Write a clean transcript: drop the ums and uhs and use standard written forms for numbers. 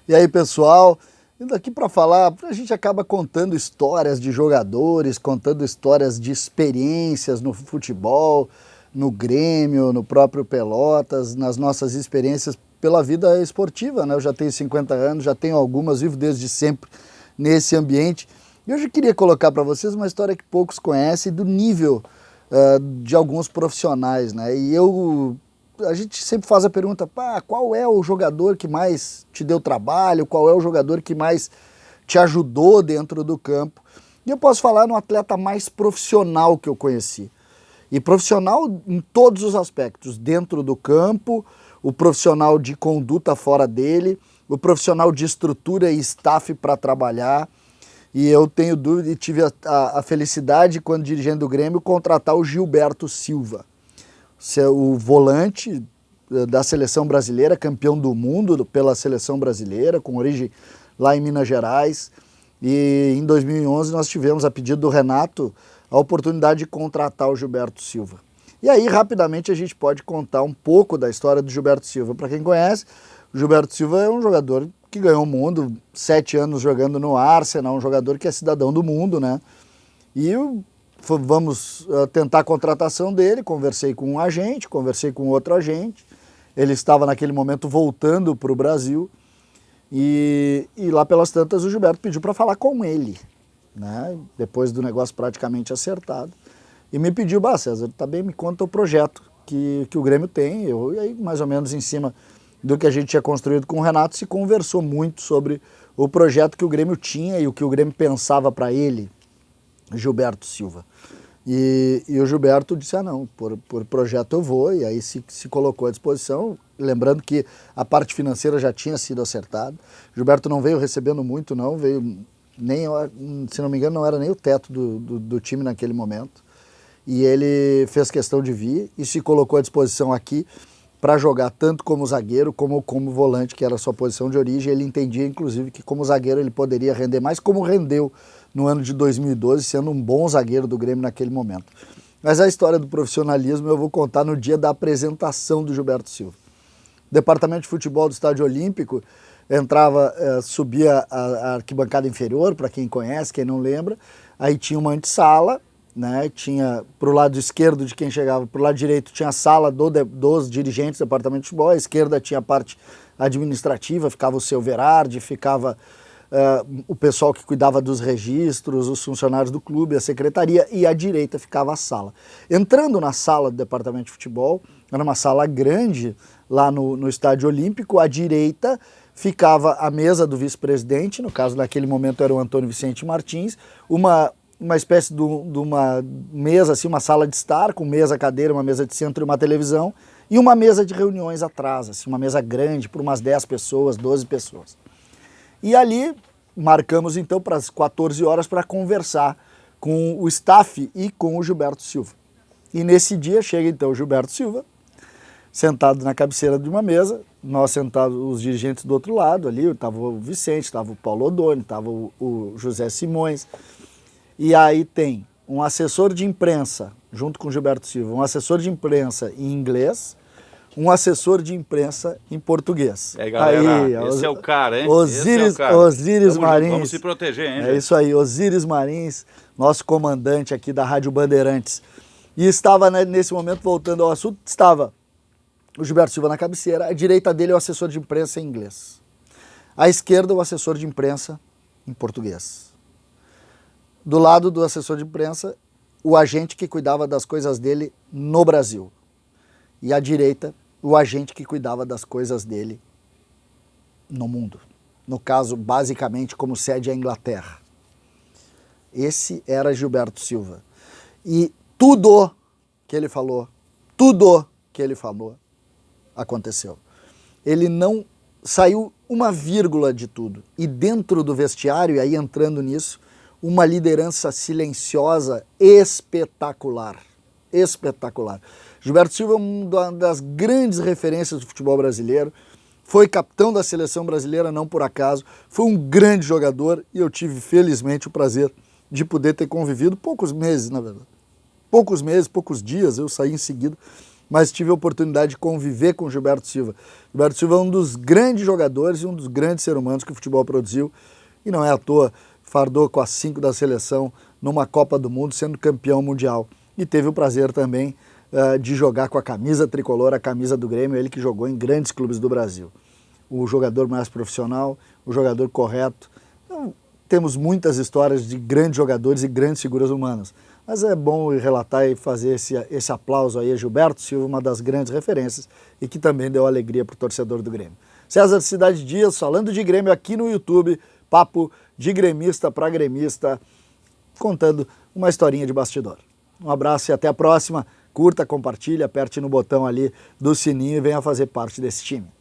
E aí, pessoal, indo aqui para falar, a gente acaba contando histórias de jogadores, contando histórias de experiências no futebol, no Grêmio, no próprio Pelotas, nas nossas experiências pela vida esportiva, né? Eu já tenho 50 anos, já tenho algumas, vivo desde sempre nesse ambiente. E hoje eu queria colocar para vocês uma história que poucos conhecem do nível de alguns profissionais, né? A gente sempre faz a pergunta, pá, qual é o jogador que mais te deu trabalho, qual é o jogador que mais te ajudou dentro do campo? E eu posso falar no atleta mais profissional que eu conheci. E profissional em todos os aspectos, dentro do campo, o profissional de conduta fora dele, o profissional de estrutura e staff para trabalhar. E eu tenho dúvida e tive a felicidade, quando dirigindo o Grêmio, contratar o Gilberto Silva. O volante da seleção brasileira, campeão do mundo pela seleção brasileira, com origem lá em Minas Gerais. E em 2011 nós tivemos, a pedido do Renato, a oportunidade de contratar o Gilberto Silva. E aí, rapidamente, a gente pode contar um pouco da história do Gilberto Silva. Para quem conhece, o Gilberto Silva é um jogador que ganhou o mundo, 7 anos jogando no Arsenal, um jogador que é cidadão do mundo, né? E vamos tentar a contratação dele, conversei com um agente, conversei com outro agente, ele estava naquele momento voltando para o Brasil e lá pelas tantas o Gilberto pediu para falar com ele, né? Depois do negócio praticamente acertado, e me pediu, César, tá bem, me conta o projeto que o Grêmio tem. E aí mais ou menos em cima do que a gente tinha construído com o Renato, se conversou muito sobre o projeto que o Grêmio tinha e o que o Grêmio pensava para ele, Gilberto Silva. E o Gilberto disse, não, por projeto eu vou, e aí se colocou à disposição, lembrando que a parte financeira já tinha sido acertada. Gilberto não veio recebendo muito, não, veio nem, se não me engano, não era nem o teto do time naquele momento. E ele fez questão de vir e se colocou à disposição aqui para jogar tanto como zagueiro como volante, que era a sua posição de origem. Ele entendia, inclusive, que como zagueiro ele poderia render mais, como rendeu no ano de 2012, sendo um bom zagueiro do Grêmio naquele momento. Mas a história do profissionalismo eu vou contar no dia da apresentação do Gilberto Silva. O departamento de futebol do Estádio Olímpico entrava, subia a arquibancada inferior, para quem conhece, quem não lembra, aí tinha uma antessala, né? Tinha para o lado esquerdo de quem chegava, para o lado direito tinha a sala dos dirigentes do departamento de futebol, à esquerda tinha a parte administrativa, ficava o seu Verardi, ficava o pessoal que cuidava dos registros, os funcionários do clube, a secretaria, e à direita ficava a sala. Entrando na sala do departamento de futebol, era uma sala grande lá no Estádio Olímpico, à direita ficava a mesa do vice-presidente, no caso naquele momento era o Antônio Vicente Martins, uma espécie de uma mesa, assim, uma sala de estar, com mesa, cadeira, uma mesa de centro e uma televisão, e uma mesa de reuniões atrás, assim, uma mesa grande para umas 10 pessoas, 12 pessoas. E ali marcamos então para as 14 horas para conversar com o staff e com o Gilberto Silva. E nesse dia chega então o Gilberto Silva, sentado na cabeceira de uma mesa, nós sentados, os dirigentes do outro lado ali, estava o Vicente, estava o Paulo Odoni, estava o José Simões. E aí tem um assessor de imprensa, junto com o Gilberto Silva, um assessor de imprensa em inglês, um assessor de imprensa em português. Galera, aí, esse é o cara, hein? Osiris Marins. Vamos se proteger, hein, É gente? isso aí, Osiris Marins, nosso comandante aqui da Rádio Bandeirantes. E estava, né, nesse momento, voltando ao assunto, estava o Gilberto Silva na cabeceira, à direita dele o assessor de imprensa em inglês. À esquerda o assessor de imprensa em português. Do lado do assessor de imprensa, o agente que cuidava das coisas dele no Brasil. E à direita, o agente que cuidava das coisas dele no mundo. No caso, basicamente, como sede a Inglaterra. Esse era Gilberto Silva. E tudo que ele falou, aconteceu. Ele não saiu uma vírgula de tudo. E dentro do vestiário, e aí entrando nisso, uma liderança silenciosa espetacular. Espetacular. Gilberto Silva é uma das grandes referências do futebol brasileiro, foi capitão da seleção brasileira, não por acaso, foi um grande jogador e eu tive, felizmente, o prazer de poder ter convivido poucos meses, na verdade. Poucos meses, poucos dias, eu saí em seguida, mas tive a oportunidade de conviver com o Gilberto Silva. Gilberto Silva é um dos grandes jogadores e um dos grandes seres humanos que o futebol produziu, e não é à toa, fardou com as 5 da seleção numa Copa do Mundo, sendo campeão mundial. E teve o prazer também de jogar com a camisa tricolor, a camisa do Grêmio, ele que jogou em grandes clubes do Brasil. O jogador mais profissional, o jogador correto. Então, temos muitas histórias de grandes jogadores e grandes figuras humanas. Mas é bom relatar e fazer esse aplauso aí a Gilberto Silva, uma das grandes referências e que também deu alegria para o torcedor do Grêmio. César Cidade Dias, falando de Grêmio aqui no YouTube, papo de gremista para gremista, contando uma historinha de bastidor. Um abraço e até a próxima. Curta, compartilhe, aperte no botão ali do sininho e venha fazer parte desse time.